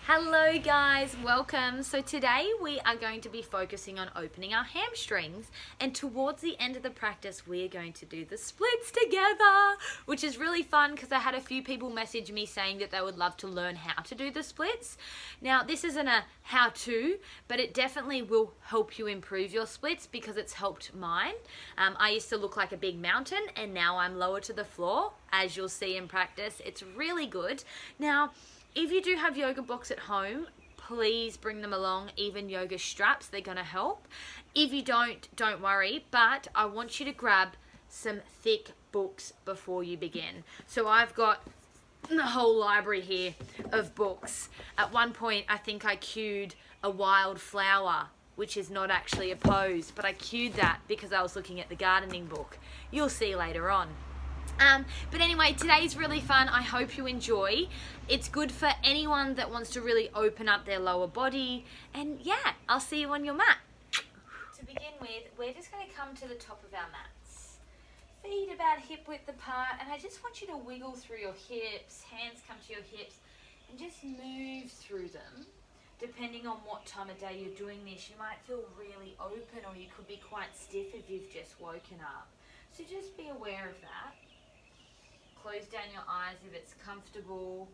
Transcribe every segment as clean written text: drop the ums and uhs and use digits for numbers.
Hello guys, welcome. So today we are going to be focusing on opening our hamstrings, and towards the end of the practice we are going to do the splits together, which is really fun because I had a few people message me saying that they would love to learn how to do the splits. Now this isn't a how to, but it definitely will help you improve your splits because it's helped mine. I used to look like a big mountain and now I'm lower to the floor, as you'll see in practice. It's really good. Now if you do have yoga blocks at home, please bring them along, even yoga straps, they're going to help. If you don't worry, but I want you to grab some thick books before you begin. So I've got the whole library here of books. At one point, I think I cued a wild flower, which is not actually a pose, but I cued that because I was looking at the gardening book. You'll see later on. But anyway, today's really fun. I hope you enjoy. It's good for anyone that wants to really open up their lower body. And yeah, I'll see you on your mat. To begin with, we're just going to come to the top of our mats. Feet about hip width apart, and I just want you to wiggle through your hips, hands come to your hips, and just move through them. Depending on what time of day you're doing this, you might feel really open or you could be quite stiff if you've just woken up. So just be aware of that. Close down your eyes if it's comfortable.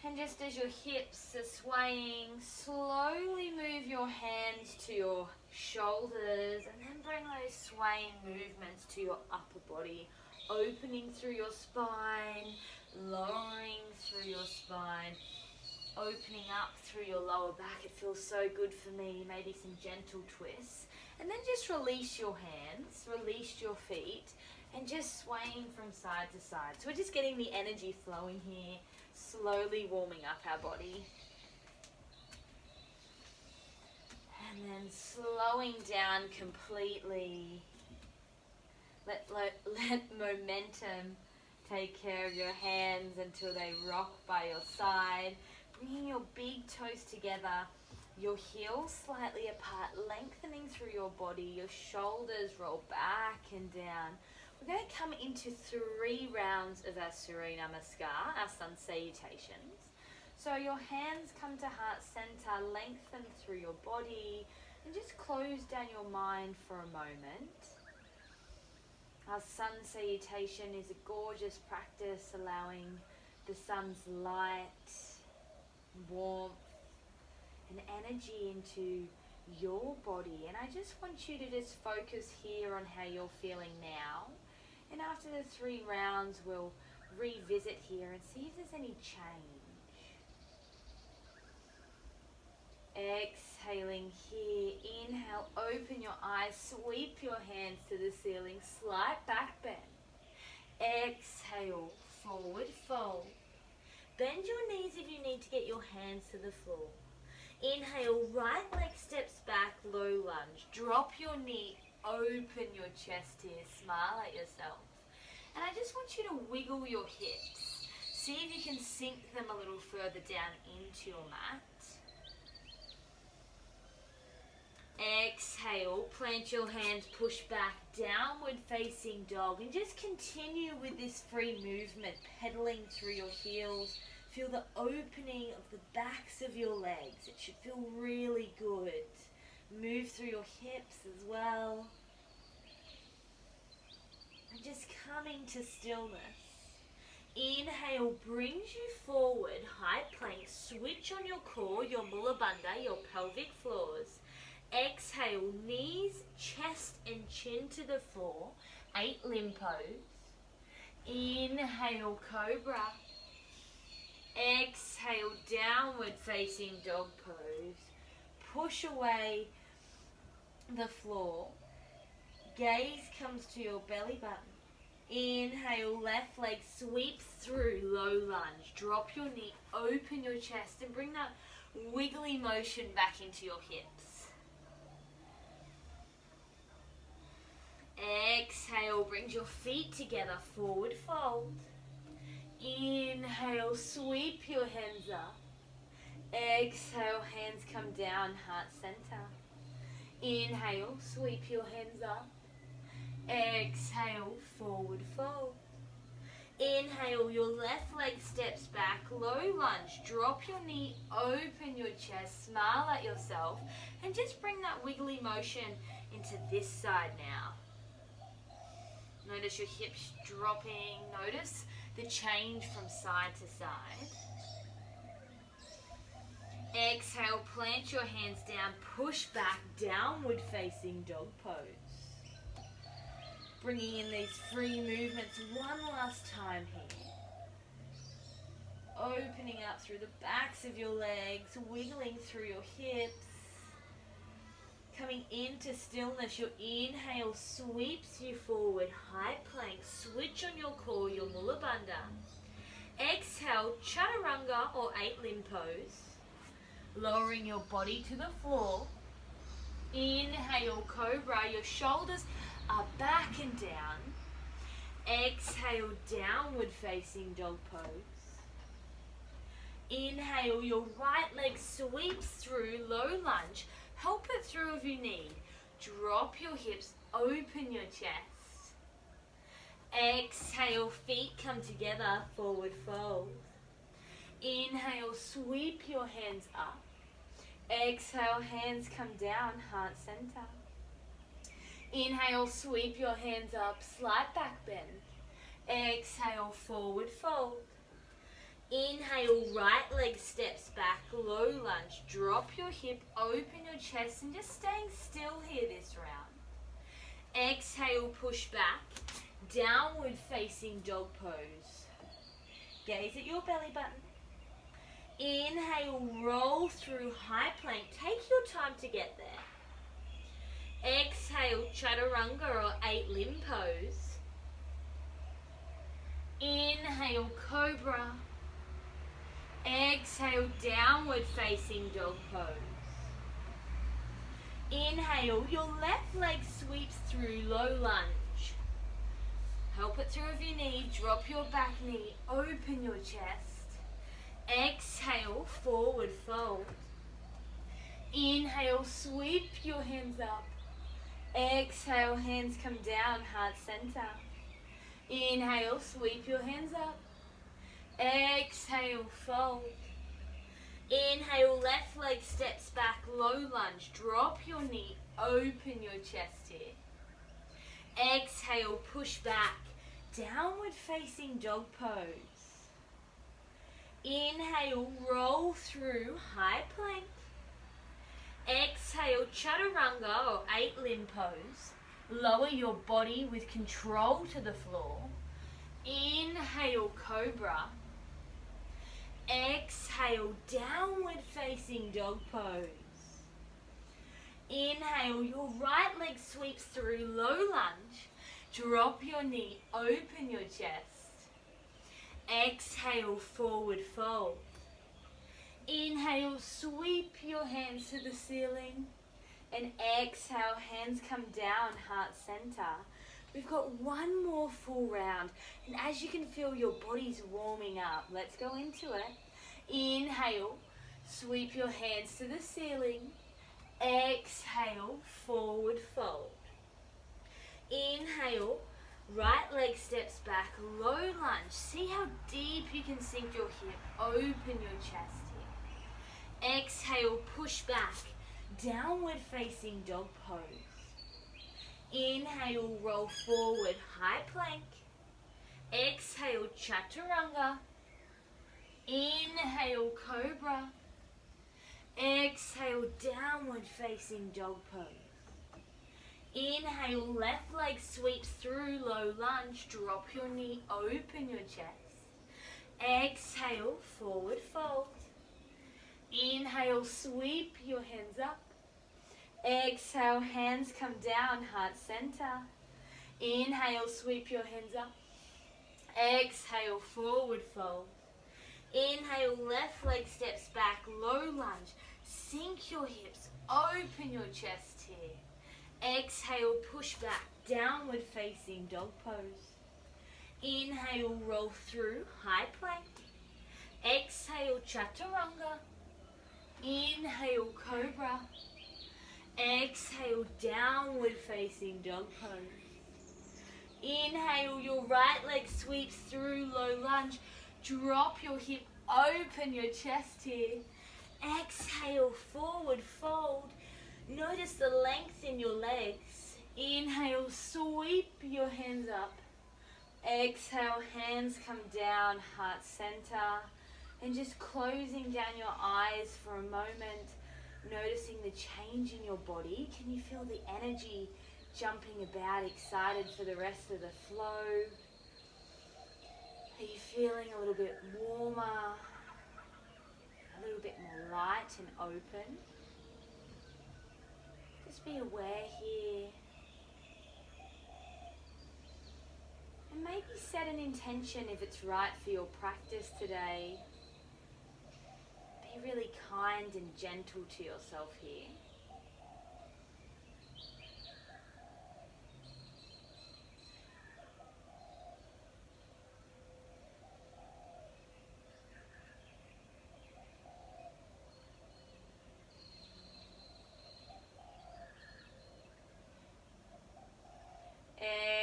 And just as your hips are swaying, slowly move your hands to your shoulders and then bring those swaying movements to your upper body, opening through your spine, lowering through your spine, opening up through your lower back. It feels so good for me. Maybe some gentle twists. And then just release your hands, release your feet, and just swaying from side to side. So we're just getting the energy flowing here, slowly warming up our body. And then slowing down completely. Let momentum take care of your hands until they rock by your side. Bringing your big toes together, your heels slightly apart, lengthening through your body. Your shoulders roll back and down. We're going to come into 3 rounds of our Surya Namaskar, our sun salutations. So your hands come to heart center, lengthen through your body, and just close down your mind for a moment. Our sun salutation is a gorgeous practice, allowing the sun's light, warmth, and energy into your body. And I just want you to just focus here on how you're feeling now. And after the 3 rounds, we'll revisit here and see if there's any change. Exhaling here. Inhale, open your eyes, sweep your hands to the ceiling, slight back bend. Exhale, forward fold. Bend your knees if you need to get your hands to the floor. Inhale, right leg steps back, low lunge. Drop your knee, open your chest here, smile at yourself. And I just want you to wiggle your hips. See if you can sink them a little further down into your mat. Exhale, plant your hands, push back, downward facing dog, and just continue with this free movement, pedaling through your heels. Feel the opening of the backs of your legs. It should feel really good. Move through your hips as well. And just coming to stillness. Inhale brings you forward, high plank. Switch on your core, your mula bandha, your pelvic floors. Exhale, knees, chest and chin to the floor. 8 limb pose. Inhale, cobra. Exhale, downward facing dog pose. Push away the floor. Gaze comes to your belly button. Inhale, left leg sweeps through, low lunge. Drop your knee, open your chest and bring that wiggly motion back into your hips. Exhale, brings your feet together, forward fold. Inhale, sweep your hands up. Exhale, hands come down, heart center. Inhale, sweep your hands up. Exhale, forward fold. Inhale, your left leg steps back, low lunge, drop your knee, open your chest, smile at yourself, and just bring that wiggly motion into this side now. Notice your hips dropping, notice the change from side to side. Exhale, plant your hands down, push back, downward facing dog pose. Bringing in these free movements one last time here. Opening up through the backs of your legs, wiggling through your hips. Coming into stillness, your inhale sweeps you forward, high plank, switch on your core, your mula bandha. Exhale, chaturanga or 8-limb pose. Lowering your body to the floor. Inhale, cobra, your shoulders are back and down. Exhale, downward facing dog pose. Inhale, your right leg sweeps through, low lunge. Help it through if you need. Drop your hips, open your chest. Exhale, feet come together, forward fold. Inhale, sweep your hands up. Exhale, hands come down, heart center. Inhale, sweep your hands up, slight back bend. Exhale, forward fold. Inhale, right leg steps back, low lunge. Drop your hip, open your chest, and just staying still here this round. Exhale, push back, downward facing dog pose. Gaze at your belly button. Inhale, roll through high plank. Take your time to get there. Exhale, chaturanga or 8-limb pose. Inhale, cobra. Exhale, downward facing dog pose. Inhale, your left leg sweeps through, low lunge. Help it through if you need. Drop your back knee, open your chest. Exhale, forward fold. Inhale, sweep your hands up. Exhale, hands come down, heart center. Inhale, sweep your hands up. Exhale, fold. Inhale, left leg steps back, low lunge. Drop your knee, open your chest here. Exhale, push back, downward facing dog pose. Inhale, roll through, high plank. Exhale, chaturanga or 8-limb pose. Lower your body with control to the floor. Inhale, cobra. Exhale, downward facing dog pose. Inhale, your right leg sweeps through, low lunge. Drop your knee, open your chest. Exhale, forward fold. Inhale, sweep your hands to the ceiling. And exhale, hands come down, heart center. We've got one more full round. And as you can feel, your body's warming up. Let's go into it. Inhale, sweep your hands to the ceiling. Exhale, forward fold. Inhale, right leg steps back, low lunge. See how deep you can sink your hip. Open your chest here. Exhale, push back, downward facing dog pose. Inhale, roll forward, high plank. Exhale, chaturanga. Inhale, cobra. Exhale, downward facing dog pose. Inhale, left leg sweeps through, low lunge. Drop your knee, open your chest. Exhale, forward fold. Inhale, sweep your hands up. Exhale, hands come down, heart center. Inhale, sweep your hands up. Exhale, forward fold. Inhale, left leg steps back, low lunge. Sink your hips, open your chest here. Exhale, push back, downward facing dog pose. Inhale, roll through, high plank. Exhale, chaturanga. Inhale, cobra. Exhale, downward facing dog pose. Inhale, your right leg sweeps through low lunge. Drop your hip, open your chest here. Exhale, forward fold. Notice the length in your legs. Inhale, sweep your hands up. Exhale, hands come down, heart center. And just closing down your eyes for a moment. Noticing the change in your body. Can you feel the energy jumping about, excited for the rest of the flow? Are you feeling a little bit warmer, a little bit more light and open? Just be aware here. And maybe set an intention if it's right for your practice today. Be really kind and gentle to yourself here.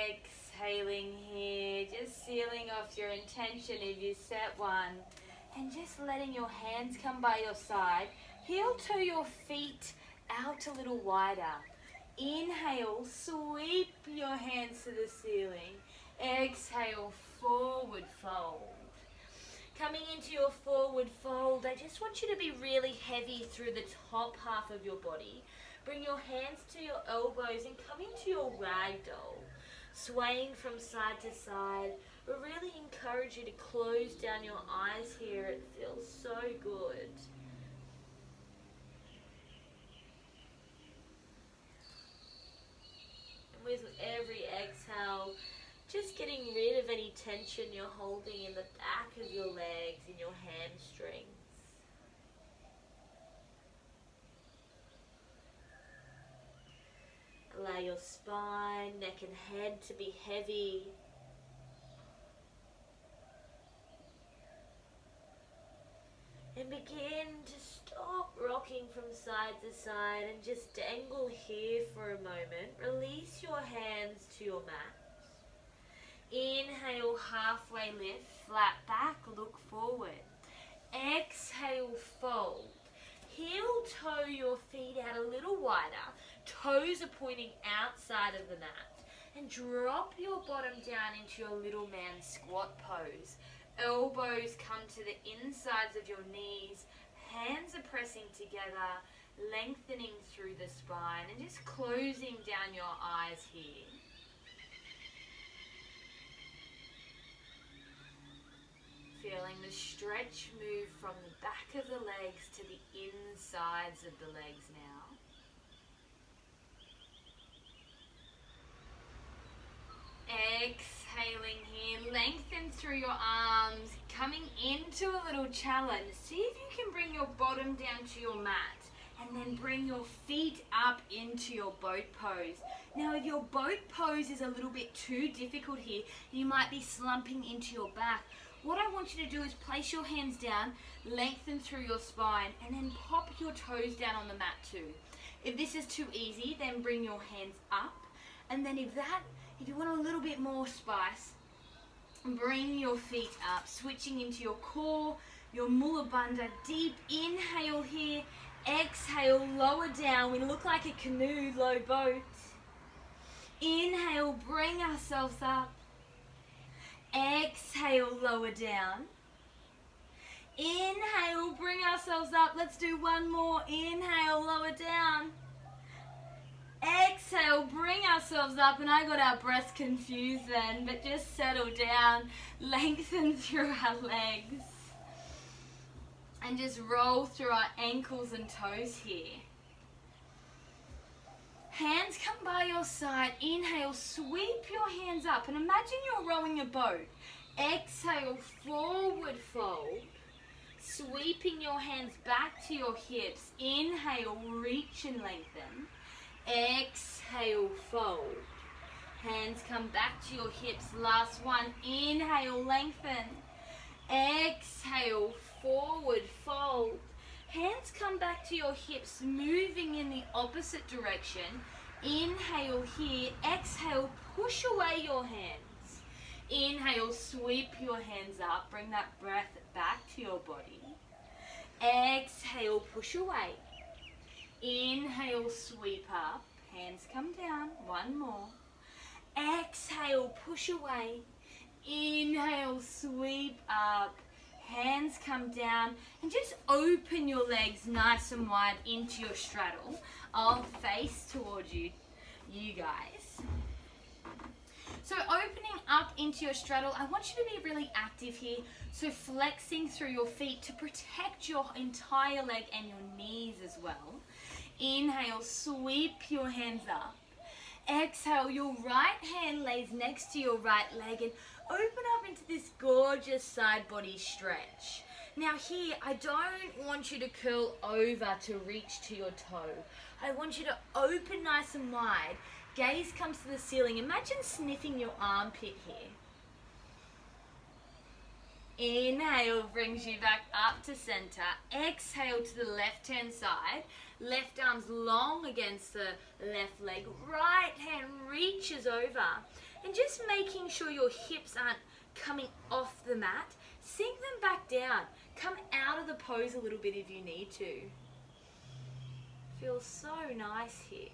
Exhaling here, just sealing off your intention if you set one. And just letting your hands come by your side. Heel to your feet out a little wider. Inhale, sweep your hands to the ceiling. Exhale, forward fold. Coming into your forward fold, I just want you to be really heavy through the top half of your body. Bring your hands to your elbows and come into your ragdoll. Swaying from side to side. We really encourage you to close down your eyes here. It feels so good. And with every exhale, just getting rid of any tension you're holding in the back of your legs, in your hamstrings. Allow your spine, neck and head to be heavy. And begin to stop rocking from side to side and just dangle here for a moment. Release your hands to your mat. Inhale, halfway lift, flat back, look forward. Exhale, fold. Heel toe your feet out a little wider. Toes are pointing outside of the mat. And drop your bottom down into your little man squat pose. Elbows come to the insides of your knees. Hands are pressing together, lengthening through the spine and just closing down your eyes here. Feeling the stretch move from the back of the legs to the insides of the legs now. Exhaling here, lengthen through your arms, coming into a little challenge. See if you can bring your bottom down to your mat and then bring your feet up into your boat pose. Now if your boat pose is a little bit too difficult here, you might be slumping into your back. What I want you to do is place your hands down, lengthen through your spine, and then pop your toes down on the mat too. If this is too easy, then bring your hands up. And then if you want a little bit more spice, bring your feet up, switching into your core, your mula bandha. Deep inhale here, exhale, lower down. We look like a canoe, low boat. Inhale, bring ourselves up. Exhale, lower down. Inhale, bring ourselves up. Let's do one more. Inhale, lower down. Exhale, bring ourselves up. And I got our breaths confused then, but just settle down. Lengthen through our legs. And just roll through our ankles and toes here. Hands come by your side. Inhale, sweep your hands up. And imagine you're rowing a boat. Exhale, forward fold. Sweeping your hands back to your hips. Inhale, reach and lengthen. Exhale, fold. Hands come back to your hips. Last one. Inhale, lengthen. Exhale, forward fold. Hands come back to your hips, moving in the opposite direction. Inhale here. Exhale, push away your hands. Inhale, sweep your hands up. Bring that breath back to your body. Exhale, push away. Inhale, sweep up. Hands come down. One more. Exhale, push away. Inhale, sweep up. Hands come down. And just open your legs nice and wide into your straddle. I'll face towards you guys. So opening up into your straddle, I want you to be really active here. So flexing through your feet to protect your entire leg and your knees as well. Inhale, sweep your hands up. Exhale, your right hand lays next to your right leg and open up into this gorgeous side body stretch. Now here, I don't want you to curl over to reach to your toe. I want you to open nice and wide. Gaze comes to the ceiling. Imagine sniffing your armpit here. Inhale brings you back up to center. Exhale to the left-hand side. Left arm's long against the left leg. Right hand reaches over. And just making sure your hips aren't coming off the mat. Sink them back down. Come out of the pose a little bit if you need to. Feels so nice here.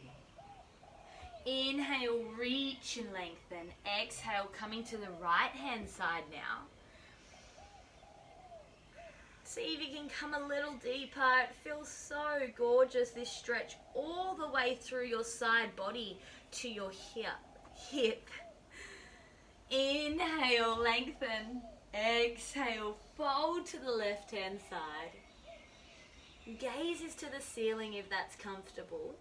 Inhale, reach and lengthen. Exhale, coming to the right hand side now. See if you can come a little deeper. It feels so gorgeous, this stretch all the way through your side body to your hip. Inhale, lengthen. Exhale, fold to the left hand side. Gaze is to the ceiling if that's comfortable.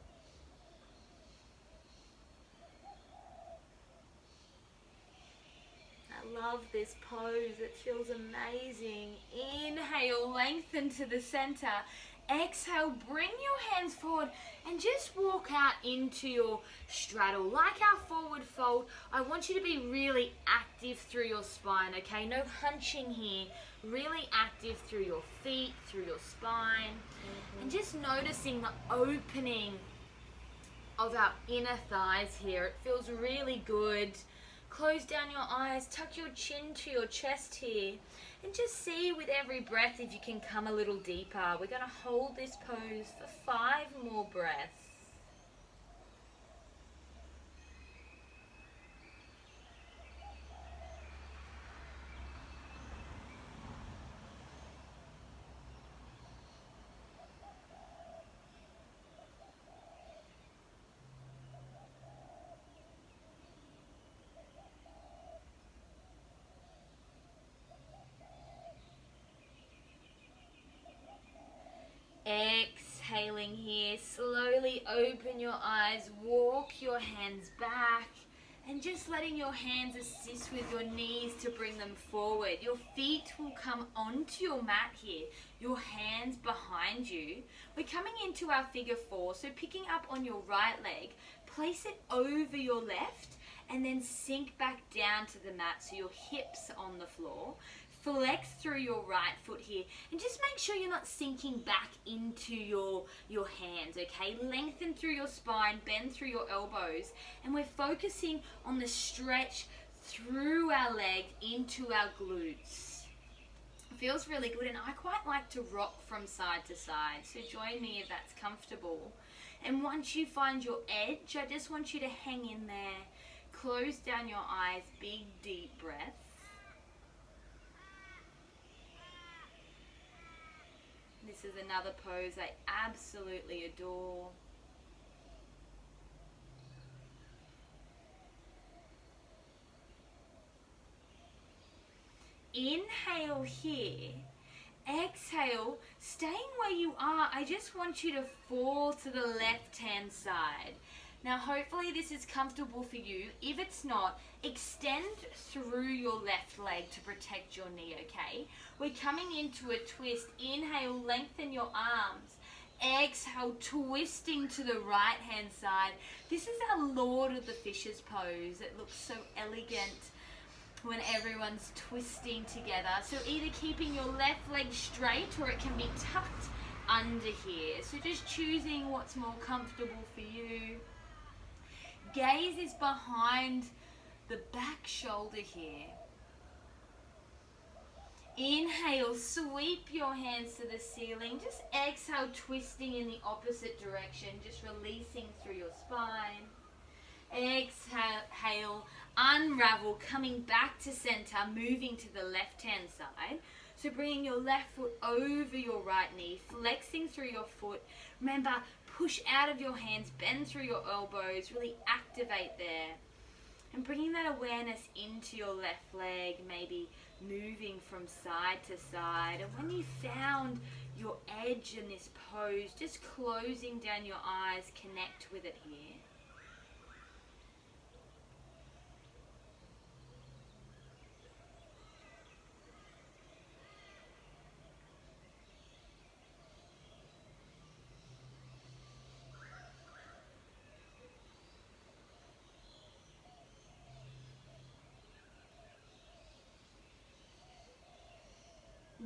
I love this pose, it feels amazing. Inhale, lengthen to the center. Exhale, bring your hands forward and just walk out into your straddle. Like our forward fold, I want you to be really active through your spine, okay? No hunching here. Really active through your feet, through your spine. And just noticing the opening of our inner thighs here. It feels really good. Close down your eyes, tuck your chin to your chest here, and just see with every breath if you can come a little deeper. We're going to hold this pose for 5 more breaths. Exhaling here, slowly open your eyes, walk your hands back, and just letting your hands assist with your knees to bring them forward. Your feet will come onto your mat here, your hands behind you. We're coming into our figure 4, so picking up on your right leg, place it over your left, and then sink back down to the mat so your hips are on the floor. Flex through your right foot here and just make sure you're not sinking back into your hands, okay? Lengthen through your spine, bend through your elbows, and we're focusing on the stretch through our leg into our glutes. It feels really good, and I quite like to rock from side to side, so join me if that's comfortable. And once you find your edge, I just want you to hang in there. Close down your eyes, big deep breath. This is another pose I absolutely adore. Inhale here. Exhale. Staying where you are, I just want you to fall to the left-hand side. Now hopefully this is comfortable for you. If it's not, extend through your left leg to protect your knee, okay? We're coming into a twist. Inhale, lengthen your arms. Exhale, twisting to the right hand side. This is our Lord of the Fishes pose. It looks so elegant when everyone's twisting together. So either keeping your left leg straight or it can be tucked under here. So just choosing what's more comfortable for you. Gaze is behind the back shoulder here. Inhale, sweep your hands to the ceiling. Just exhale, twisting in the opposite direction, just releasing through your spine. Exhale, unravel, coming back to center, moving to the left-hand side. So bringing your left foot over your right knee, flexing through your foot. Remember, push out of your hands, bend through your elbows, really activate there. And bringing that awareness into your left leg, maybe moving from side to side. And when you found your edge in this pose, just closing down your eyes, connect with it here.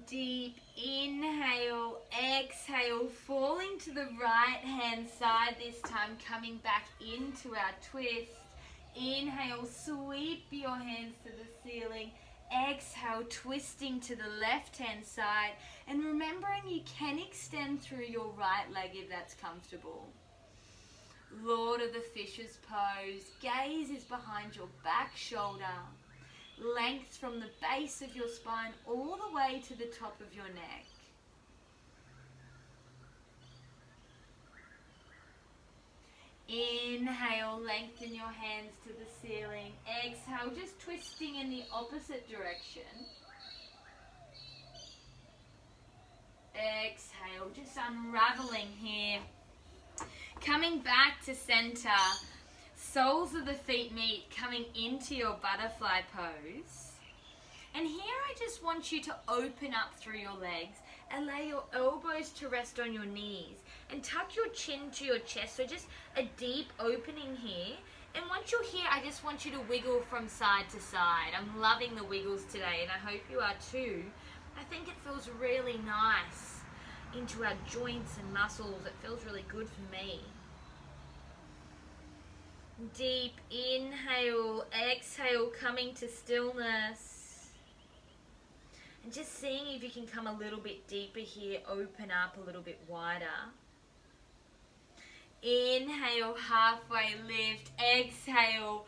Deep inhale, exhale, falling to the right hand side this time, coming back into our twist. Inhale, sweep your hands to the ceiling. Exhale, twisting to the left hand side. And remembering you can extend through your right leg if that's comfortable. Lord of the Fishes pose. Gaze is behind your back shoulder. Length from the base of your spine all the way to the top of your neck. Inhale, lengthen your hands to the ceiling. Exhale, just twisting in the opposite direction. Exhale, just unraveling here. Coming back to center. Soles of the feet meet, coming into your butterfly pose. And here I just want you to open up through your legs and lay your elbows to rest on your knees and tuck your chin to your chest. So just a deep opening here. And once you're here, I just want you to wiggle from side to side. I'm loving the wiggles today, and I hope you are too. I think it feels really nice into our joints and muscles. It feels really good for me. Deep inhale, exhale, coming to stillness. And just seeing if you can come a little bit deeper here, open up a little bit wider. Inhale, halfway lift, exhale,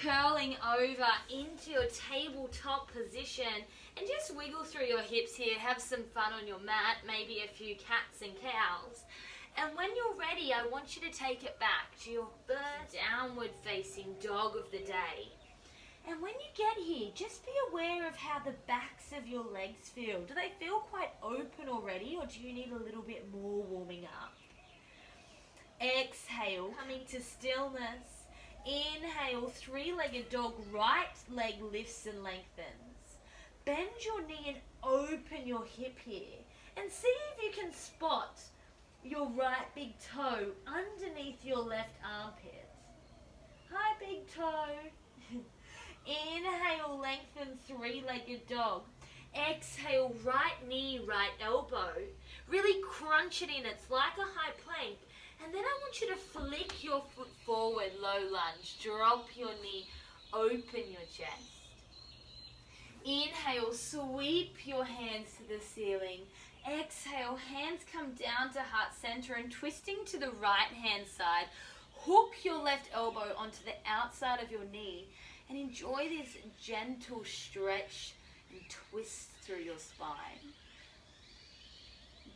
curling over into your tabletop position. And just wiggle through your hips here, have some fun on your mat, maybe a few cats and cows. And when you're ready, I want you to take it back to your first downward facing dog of the day. And when you get here, just be aware of how the backs of your legs feel. Do they feel quite open already, or do you need a little bit more warming up? Exhale, coming to stillness. Inhale, three-legged dog, right leg lifts and lengthens. Bend your knee and open your hip here. And see if you can spot your right big toe underneath your left armpit. Hi, big toe. Inhale, lengthen three-legged dog. Exhale, right knee, right elbow. Really crunch it in. It's like a high plank. And then I want you to flick your foot forward, low lunge. Drop your knee, open your chest. Inhale, sweep your hands to the ceiling. Exhale, hands come down to heart center and twisting to the right hand side. Hook your left elbow onto the outside of your knee and enjoy this gentle stretch and twist through your spine.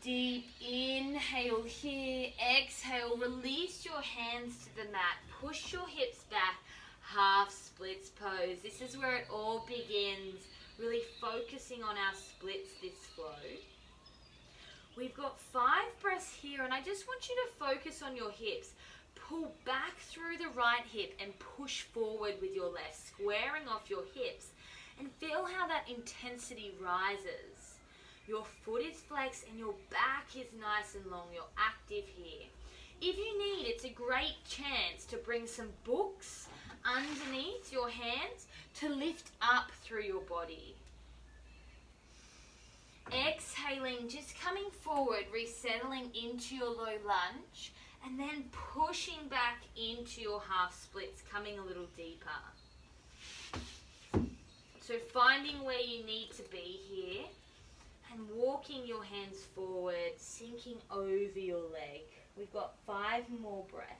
Deep inhale here. Exhale, release your hands to the mat. Push your hips back. Half splits pose. This is where it all begins. Really focusing on our splits this flow. We've got 5 breaths here, and I just want you to focus on your hips. Pull back through the right hip and push forward with your left, squaring off your hips. And feel how that intensity rises. Your foot is flexed and your back is nice and long. You're active here. If you need, it's a great chance to bring some books underneath your hands to lift up through your body. Exhaling, just coming forward, resettling into your low lunge. And then pushing back into your half splits, coming a little deeper. So finding where you need to be here and walking your hands forward, sinking over your leg. We've got 5 more breaths.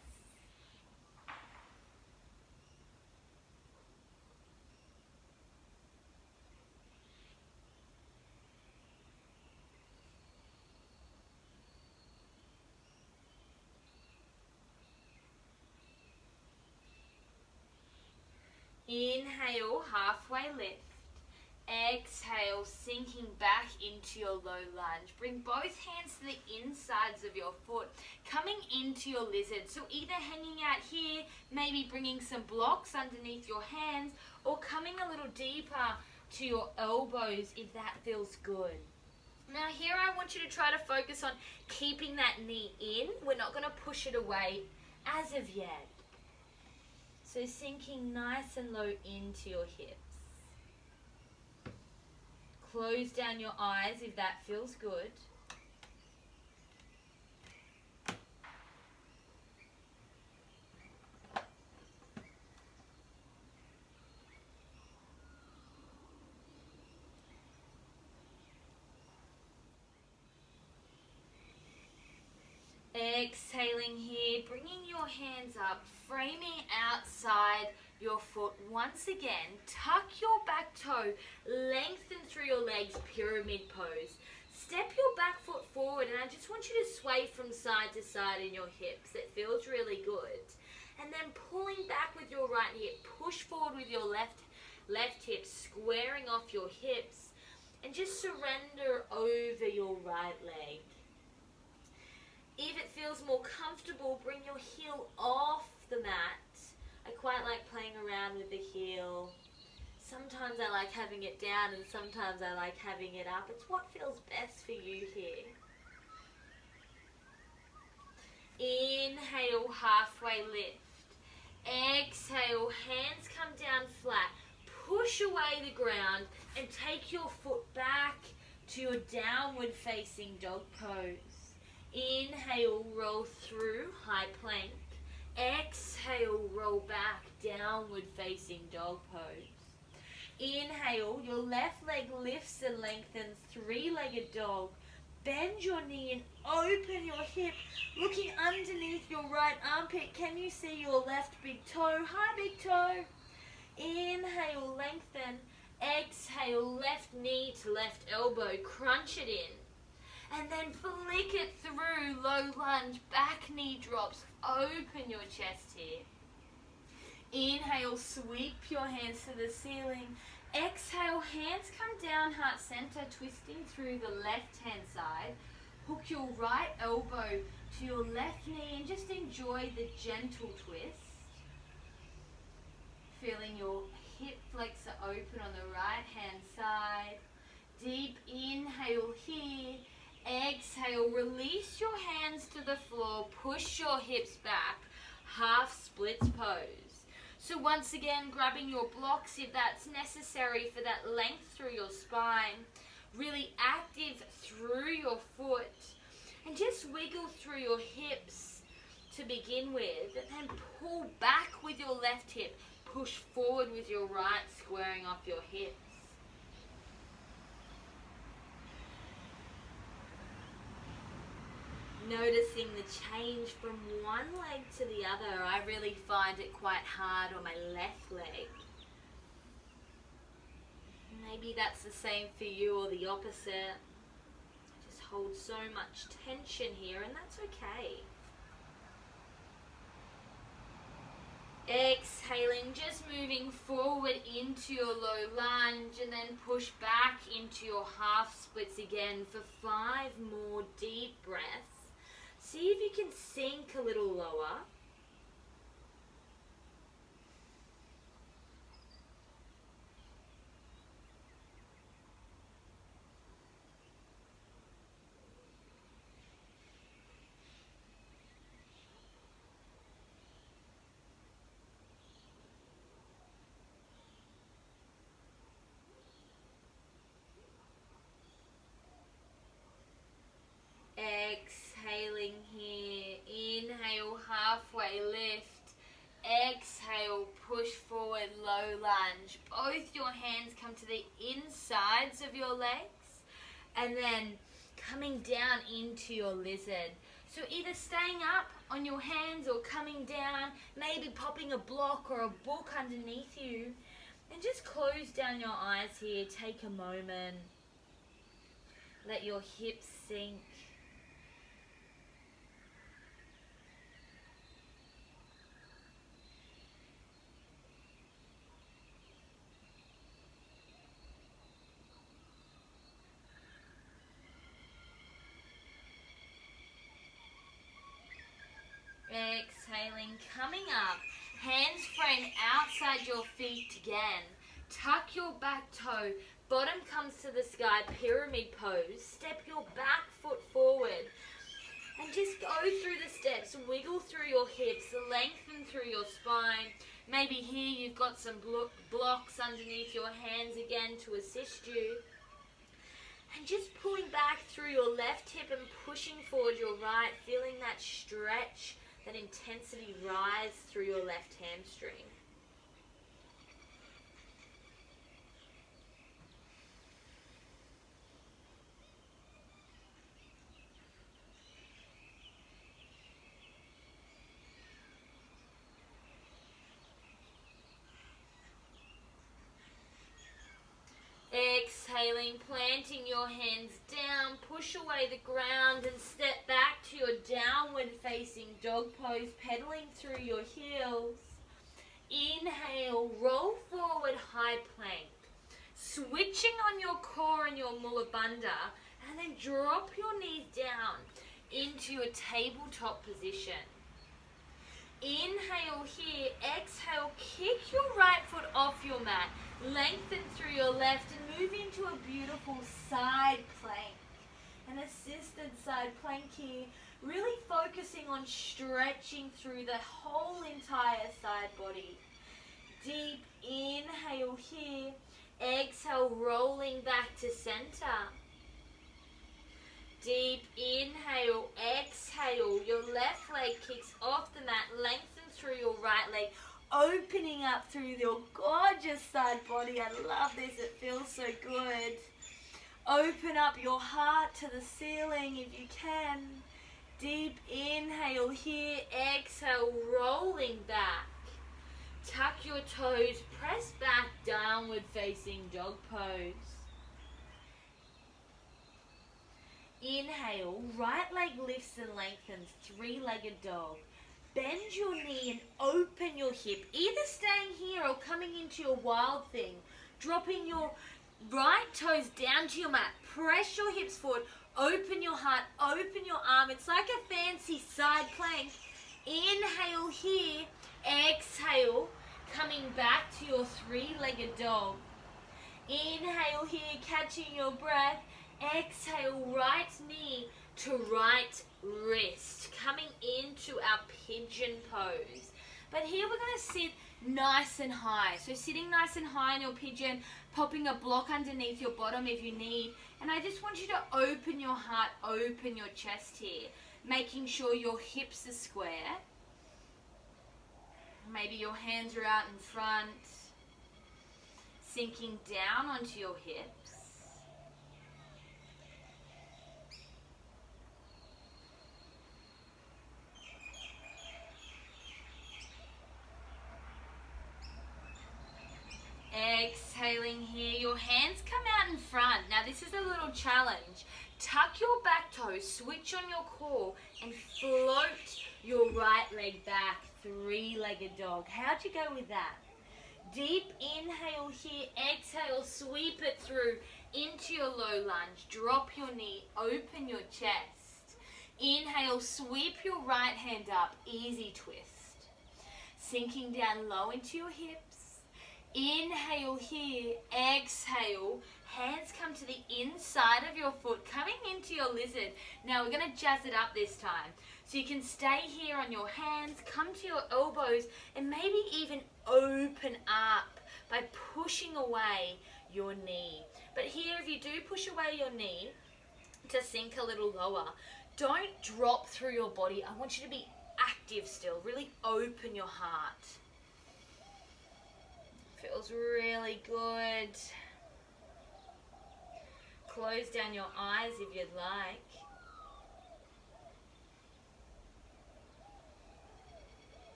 Inhale, halfway lift. Exhale, sinking back into your low lunge. Bring both hands to the insides of your foot, coming into your lizard. So either hanging out here, maybe bringing some blocks underneath your hands, or coming a little deeper to your elbows if that feels good. Now here I want you to try to focus on keeping that knee in. We're not going to push it away as of yet. So sinking nice and low into your hips. Close down your eyes if that feels good. Exhaling here, bringing your hands up, framing outside your foot once again. Tuck your back toe, lengthen through your legs, pyramid pose. Step your back foot forward, and I just want you to sway from side to side in your hips. It feels really good. And then pulling back with your right hip, push forward with your left hip, squaring off your hips, and just surrender over your right leg. If it feels more comfortable, bring your heel off the mat. I quite like playing around with the heel. Sometimes I like having it down and sometimes I like having it up. It's what feels best for you here. Inhale, halfway lift. Exhale, hands come down flat. Push away the ground and take your foot back to your downward facing dog pose. Inhale, roll through, high plank. Exhale, roll back, downward facing dog pose. Inhale, your left leg lifts and lengthens, 3-legged dog. Bend your knee and open your hip, looking underneath your right armpit. Can you see your left big toe? Hi, big toe. Inhale, lengthen. Exhale, left knee to left elbow, crunch it in. And then flick it through, low lunge, back knee drops, open your chest here. Inhale, sweep your hands to the ceiling. Exhale, hands come down, heart center, twisting through the left hand side. Hook your right elbow to your left knee and just enjoy the gentle twist. Feeling your hip flexor open on the right hand side. Deep inhale here. Exhale, release your hands to the floor, push your hips back, half splits pose. So once again, grabbing your blocks if that's necessary for that length through your spine, really active through your foot, and just wiggle through your hips to begin with, and then pull back with your left hip, push forward with your right, squaring off your hips. Noticing the change from one leg to the other. I really find it quite hard on my left leg. Maybe that's the same for you or the opposite. Just hold so much tension here, and that's okay. Exhaling, just moving forward into your low lunge and then push back into your half splits again for 5 more deep breaths. See if you can sink a little lower. Exhaling here, inhale hands come to the insides of your legs and then coming down into your lizard. So either staying up on your hands or coming down, maybe popping a block or a book underneath you. And just close down your eyes here, take a moment. Let your hips sink. Exhaling, coming up, hands frame outside your feet again. Tuck your back toe, bottom comes to the sky, pyramid pose. Step your back foot forward and just go through the steps, wiggle through your hips, lengthen through your spine. Maybe here you've got some blocks underneath your hands again to assist you. And just pulling back through your left hip and pushing forward your right, feeling that stretch, that intensity rise through your left hamstring. Exhaling, planting your hands down, push away the ground and step back to your downward facing dog pose, pedaling through your heels. Inhale, roll forward, high plank. Switching on your core and your mula bandha, and then drop your knees down into a tabletop position. Inhale here, exhale, kick your right foot off your mat, lengthen through your left and move into a beautiful side plank. An assisted side plank here, really focusing on stretching through the whole entire side body. Deep inhale here, exhale, rolling back to center. Deep inhale, exhale, your left leg kicks off the mat, lengthen through your right leg, opening up through your gorgeous side body. I love this, it feels so good. Open up your heart to the ceiling if you can. Deep inhale here, exhale, rolling back. Tuck your toes, press back, downward facing dog pose. Inhale, right leg lifts and lengthens, three-legged dog. Bend your knee and open your hip, either staying here or coming into your wild thing. Dropping your right toes down to your mat, press your hips forward, open your heart, open your arm. It's like a fancy side plank. Inhale here, exhale, coming back to your three-legged dog. Inhale here, catching your breath. Exhale, right knee to right wrist, coming into our pigeon pose. But here we're going to sit nice and high. So sitting nice and high in your pigeon, popping a block underneath your bottom if you need. And I just want you to open your heart, open your chest here, making sure your hips are square. Maybe your hands are out in front, sinking down onto your hips. Exhaling here, your hands come out in front. Now this is a little challenge. Tuck your back toes, switch on your core and float your right leg back, three-legged dog. How'd you go with that? Deep inhale here, exhale, sweep it through into your low lunge. Drop your knee, open your chest. Inhale, sweep your right hand up, easy twist. Sinking down low into your hips. Inhale here, exhale, hands come to the inside of your foot, coming into your lizard. Now we're going to jazz it up this time. So you can stay here on your hands, come to your elbows, and maybe even open up by pushing away your knee. But here, if you do push away your knee to sink a little lower, don't drop through your body. I want you to be active still, really open your heart. Feels really good. Close down your eyes if you'd like.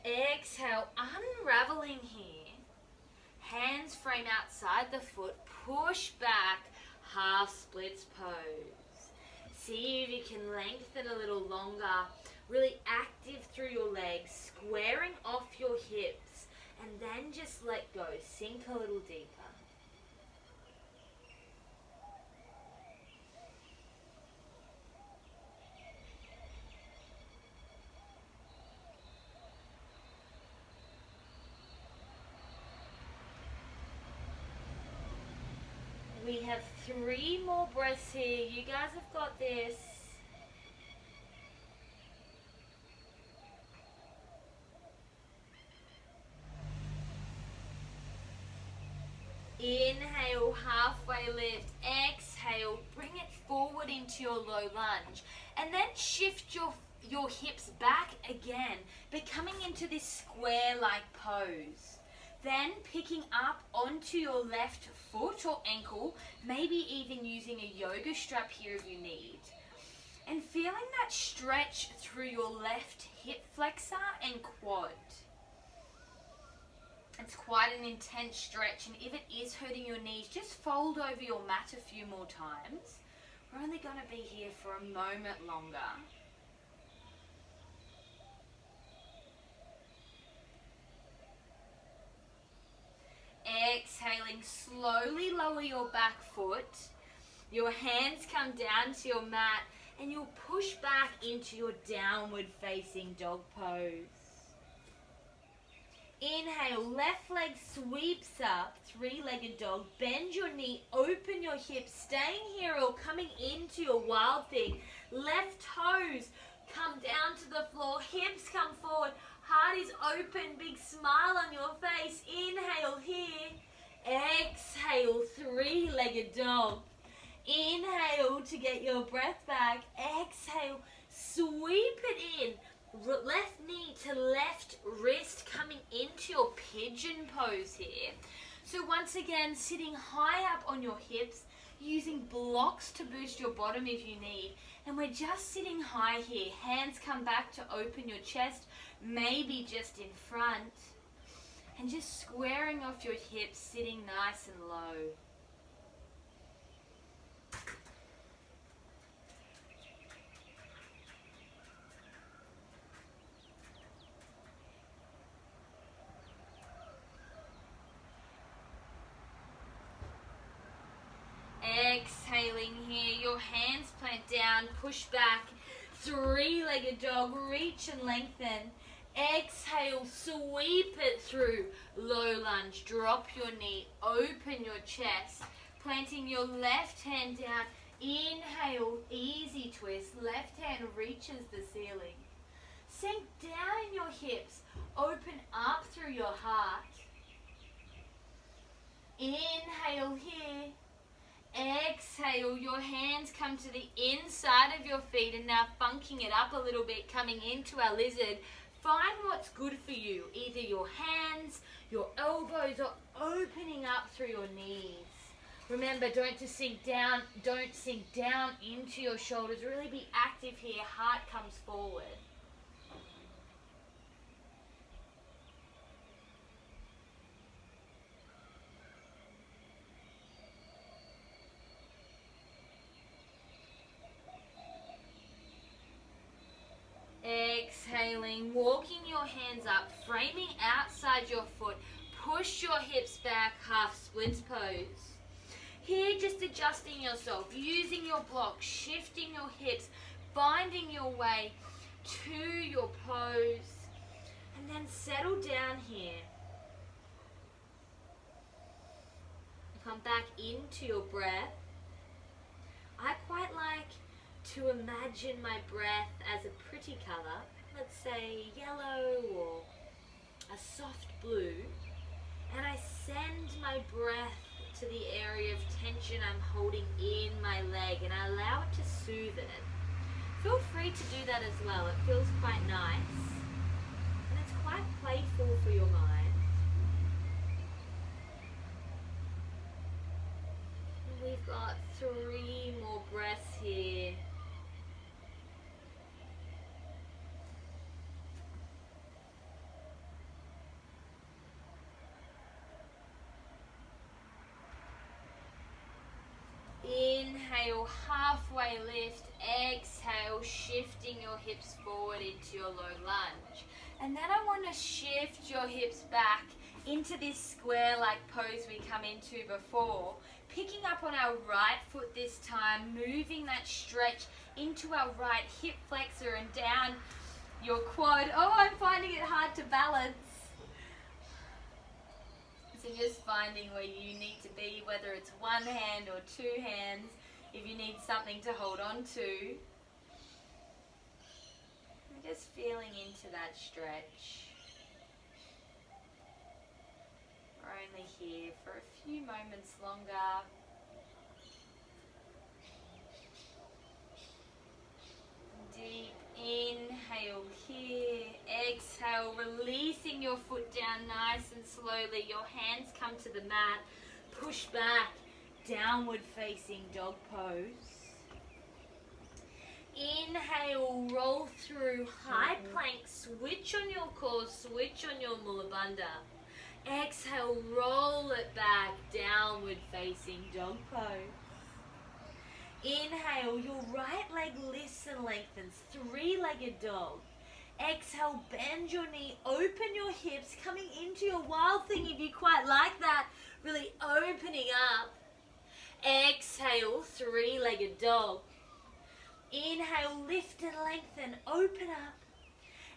Exhale, unraveling here. Hands frame outside the foot, push back, half splits pose. See if you can lengthen a little longer, really active through your legs, squaring off your hips, and then just let go, sink a little deeper. We have 3 more breaths here. You guys have got this. Inhale, halfway lift. Exhale, bring it forward into your low lunge. And then shift your hips back again, becoming into this square-like pose. Then picking up onto your left foot or ankle, maybe even using a yoga strap here if you need. And feeling that stretch through your left hip flexor and quad. It's quite an intense stretch, and if it is hurting your knees, just fold over your mat a few more times. We're only going to be here for a moment longer. Exhaling, slowly lower your back foot. Your hands come down to your mat, and you'll push back into your downward facing dog pose. Inhale, left leg sweeps up, 3-legged dog. Bend your knee, open your hips, staying here or coming into your wild thing. Left toes come down to the floor, hips come forward, heart is open, big smile on your face. Inhale here, exhale, 3-legged dog. Inhale to get your breath back, exhale, sweep it in. Left knee to left wrist coming into your pigeon pose here. So once again, sitting high up on your hips, using blocks to boost your bottom if you need. And we're just sitting high here. Hands come back to open your chest, maybe just in front. And just squaring off your hips, sitting nice and low. Exhaling here, your hands plant down, push back, 3-legged dog, reach and lengthen. Exhale, sweep it through, low lunge, drop your knee, open your chest, planting your left hand down. Inhale, easy twist, left hand reaches the ceiling. Sink down in your hips, open up through your heart. Inhale here. Exhale, your hands come to the inside of your feet, and now funking it up a little bit, coming into our lizard. Find what's good for you, either your hands, your elbows, or opening up through your knees. Remember, don't sink down into your shoulders. Really be active here, heart comes forward. Exhaling, walking your hands up, framing outside your foot, push your hips back, half splits pose. Here, just adjusting yourself, using your blocks, shifting your hips, finding your way to your pose, and then settle down here. Come back into your breath. I quite like to imagine my breath as a pretty colour, let's say yellow or a soft blue, and I send my breath to the area of tension I'm holding in my leg, and I allow it to soothe it. Feel free to do that as well, it feels quite nice, and it's quite quite playful for your mind. And we've got 3 more breaths here. Inhale, halfway lift. Exhale, shifting your hips forward into your low lunge. And then I want to shift your hips back into this square-like pose we come into before. Picking up on our right foot this time, moving that stretch into our right hip flexor and down your quad. Oh, I'm finding it hard to balance. So just finding where you need to be, whether it's one hand or 2 hands, if you need something to hold on to. And just feeling into that stretch. We're only here for a few moments longer. Deep inhale here, exhale, releasing your foot down nice and slowly. Your hands come to the mat, push back, downward facing dog pose. Inhale, roll through high plank, switch on your core, switch on your mula bandha. Exhale, roll it back, downward facing dog pose. Inhale, your right leg lifts and lengthens, 3-legged dog. Exhale, bend your knee, open your hips, coming into your wild thing if you quite like that, really opening up. Exhale, 3-legged dog. Inhale, lift and lengthen, open up.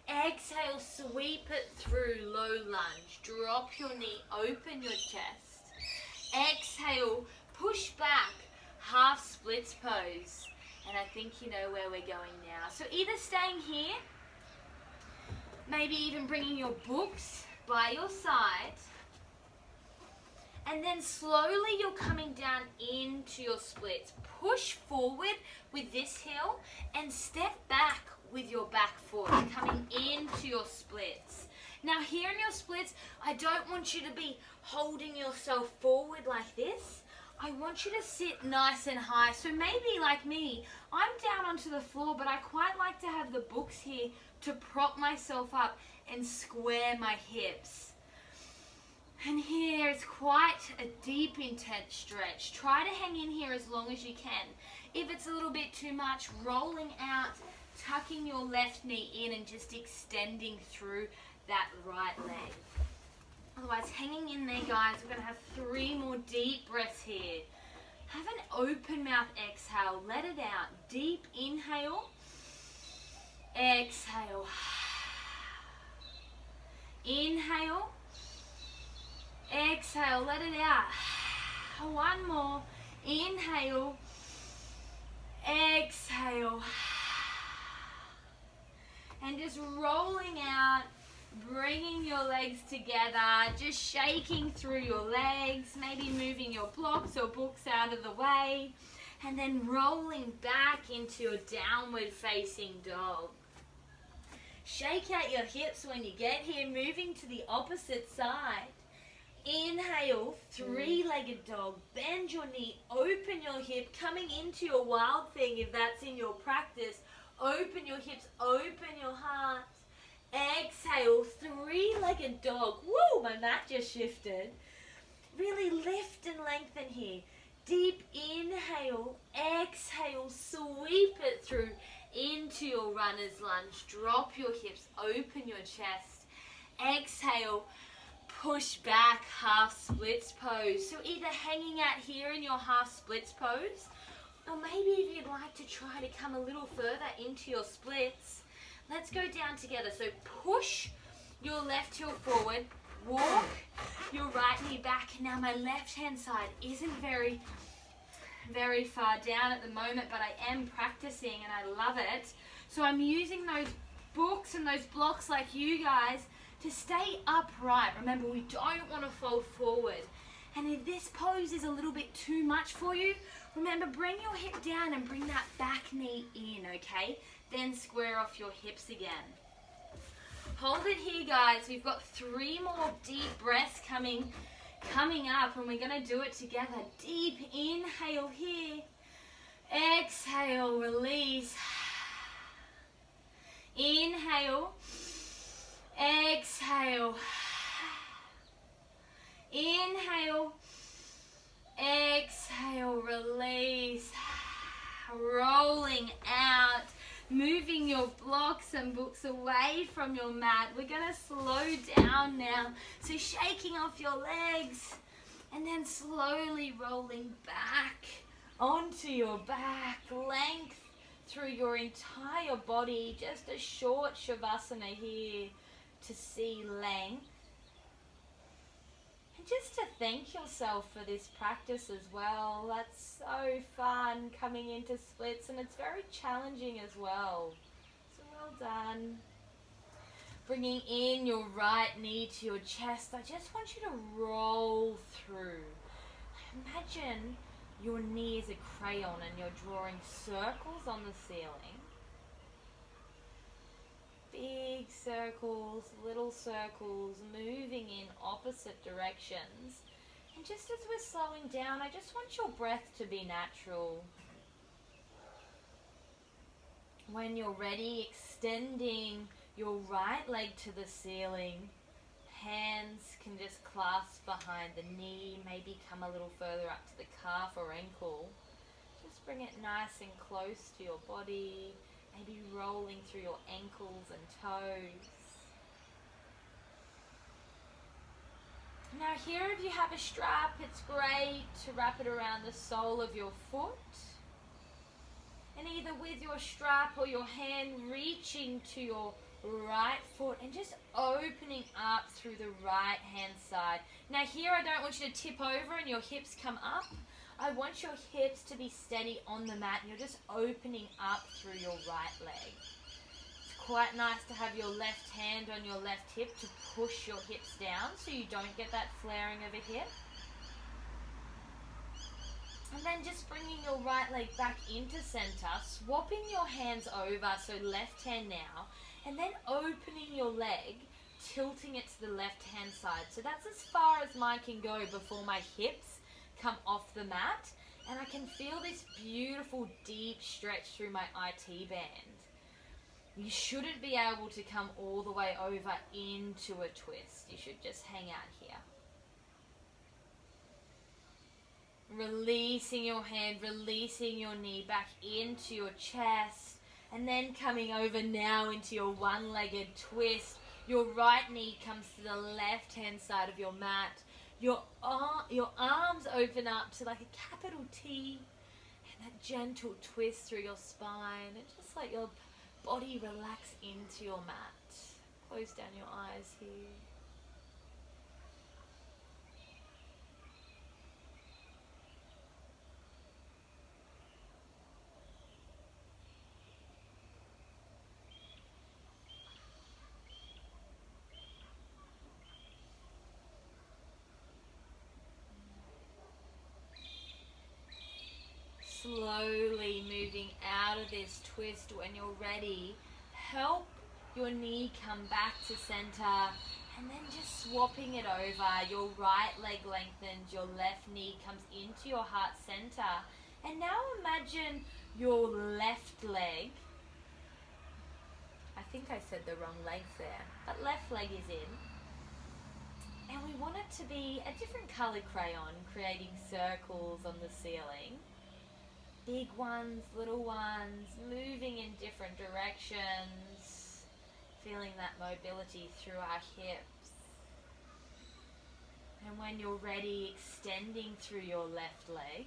Exhale, sweep it through, low lunge. Drop your knee, open your chest. Exhale, push back. Half splits pose, and I think you know where we're going now. So either staying here, maybe even bringing your books by your side, and then slowly you're coming down into your splits. Push forward with this heel and step back with your back foot, coming into your splits. Now here in your splits, I don't want you to be holding yourself forward like this. I want you to sit nice and high. So maybe like me, I'm down onto the floor, but I quite like to have the books here to prop myself up and square my hips. And here is quite a deep, intense stretch. Try to hang in here as long as you can. If it's a little bit too much, rolling out, tucking your left knee in and just extending through that right leg. Otherwise, hanging in there, guys. We're going to have 3 more deep breaths here. Have an open mouth exhale. Let it out. Deep inhale. Exhale. Inhale. Exhale. Let it out. 1 more. Inhale. Exhale. And just rolling out. Bringing your legs together, just shaking through your legs, maybe moving your blocks or books out of the way, and then rolling back into your downward facing dog. Shake out your hips when you get here, moving to the opposite side. Inhale, 3-legged dog, bend your knee, open your hip, coming into your wild thing if that's in your practice. Open your hips, open your heart. Exhale, 3-legged dog. Woo, my mat just shifted. Really lift and lengthen here. Deep inhale, exhale, sweep it through into your runner's lunge. Drop your hips, open your chest. Exhale, push back, half splits pose. So either hanging out here in your half splits pose, or maybe if you'd like to try to come a little further into your splits, let's go down together. So push your left heel forward, walk your right knee back. Now my left hand side isn't very far down at the moment, but I am practicing and I love it. So I'm using those books and those blocks like you guys to stay upright. Remember, we don't want to fold forward. And if this pose is a little bit too much for you, remember, bring your hip down and bring that back knee in, okay? Then square off your hips again. Hold it here, guys. We've got 3 more deep breaths coming up, and we're going to do it together. Deep inhale here. Exhale, release. Inhale. Exhale. Inhale. Exhale, release. Rolling out. Moving your blocks and books away from your mat. We're going to slow down now. So shaking off your legs and then slowly rolling back onto your back. Length through your entire body. Just a short shavasana here to see length. Just to thank yourself for this practice as well. That's so fun coming into splits, and it's very challenging as well. So well done. Bringing in your right knee to your chest. I just want you to roll through. Imagine your knee is a crayon and you're drawing circles on the ceiling. Big circles, little circles, moving in opposite directions. And just as we're slowing down, I just want your breath to be natural. When you're ready, extending your right leg to the ceiling. Hands can just clasp behind the knee, maybe come a little further up to the calf or ankle. Just bring it nice and close to your body. Maybe rolling through your ankles and toes. Now here, if you have a strap, it's great to wrap it around the sole of your foot. And either with your strap or your hand reaching to your right foot and just opening up through the right hand side. Now here, I don't want you to tip over and your hips come up. I want your hips to be steady on the mat and you're just opening up through your right leg. It's quite nice to have your left hand on your left hip to push your hips down so you don't get that flaring of a hip. And then just bringing your right leg back into center, swapping your hands over, so left hand now, and then opening your leg, tilting it to the left hand side. So that's as far as mine can go before my hips come off the mat, and I can feel this beautiful deep stretch through my IT band. You shouldn't be able to come all the way over into a twist. You should just hang out here. Releasing your hand, releasing your knee back into your chest, and then coming over now into your one-legged twist. Your right knee comes to the left-hand side of your mat. Your arms open up to like a capital T, and a gentle twist through your spine, and just let your body relax into your mat. Close down your eyes here. Slowly moving out of this twist. When you're ready, help your knee come back to center, and then just swapping it over. Your right leg lengthens, your left knee comes into your heart center, and now imagine your left leg, I think I said the wrong length there, but left leg is in, and we want it to be a different colored crayon, creating circles on the ceiling. Big ones, little ones, moving in different directions, feeling that mobility through our hips. And when you're ready, extending through your left leg,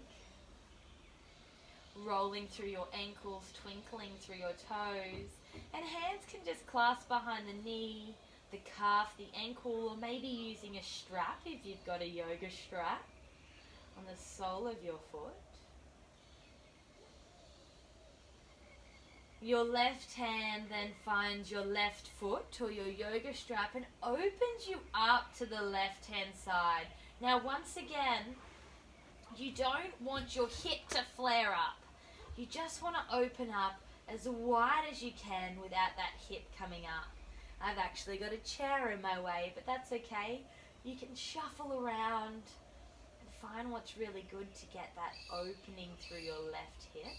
rolling through your ankles, twinkling through your toes, and hands can just clasp behind the knee, the calf, the ankle, or maybe using a strap if you've got a yoga strap on the sole of your foot. Your left hand then finds your left foot or your yoga strap and opens you up to the left hand side. Now once again, you don't want your hip to flare up. You just want to open up as wide as you can without that hip coming up. I've actually got a chair in my way, but that's okay. You can shuffle around and find what's really good to get that opening through your left hip.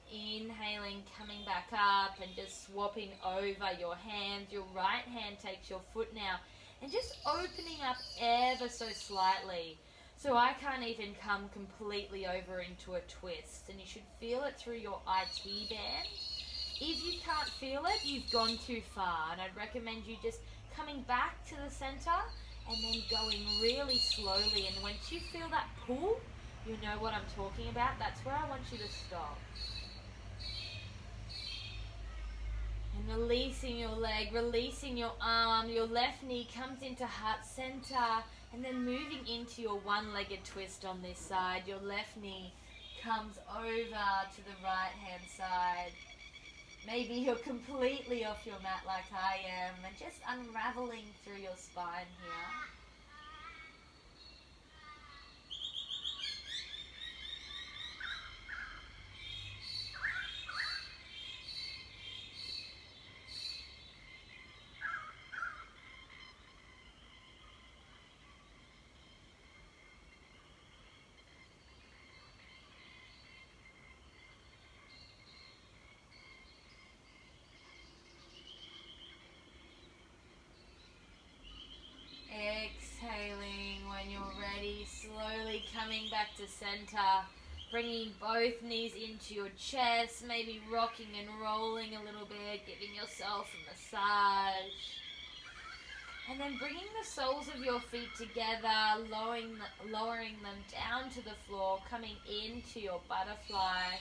Inhaling, coming back up and just swapping over your hands. Your right hand takes your foot now and just opening up ever so slightly. So I can't even come completely over into a twist, and you should feel it through your IT band. If you can't feel it, you've gone too far, and I'd recommend you just coming back to the center and then going really slowly. And once you feel that pull, you know what I'm talking about. That's where I want you to stop. And releasing your leg, releasing your arm. Your left knee comes into heart center, and then moving into your one-legged twist on this side. Your left knee comes over to the right-hand side. Maybe you're completely off your mat like I am, and just unraveling through your spine here. Exhaling when you're ready, slowly coming back to center, bringing both knees into your chest, maybe rocking and rolling a little bit, giving yourself a massage. And then bringing the soles of your feet together, lowering them down to the floor, coming into your butterfly.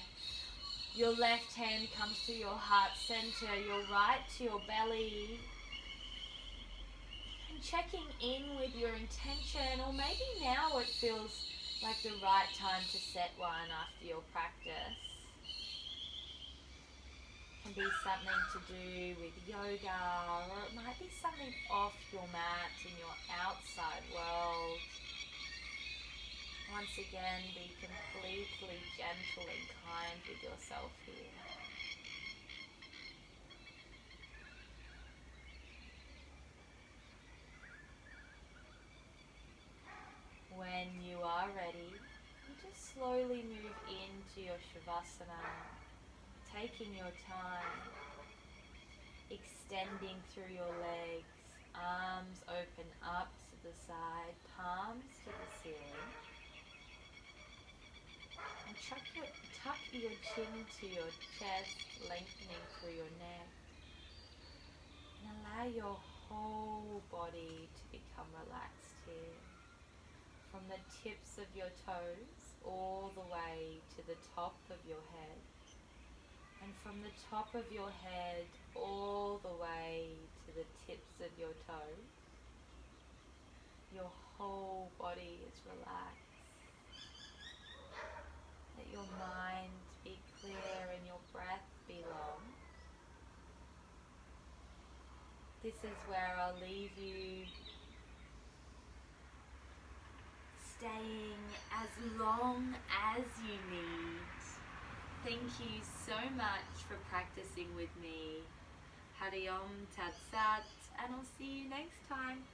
Your left hand comes to your heart center, your right to your belly. Checking in with your intention, or maybe now it feels like the right time to set one after your practice. It can be something to do with yoga, or it might be something off your mat in your outside world. Once again, be completely gentle and kind with yourself here. When you are ready, you just slowly move into your Shavasana, taking your time, extending through your legs, arms open up to the side, palms to the ceiling, and tuck your chin to your chest, lengthening through your neck, and allow your whole body to become relaxed here. From the tips of your toes all the way to the top of your head, and from the top of your head all the way to the tips of your toes. Your whole body is relaxed. Let your mind be clear and your breath be long. This is where I'll leave you, staying as long as you need. Thank you so much for practicing with me. Hari Om Tat Sat, and I'll see you next time.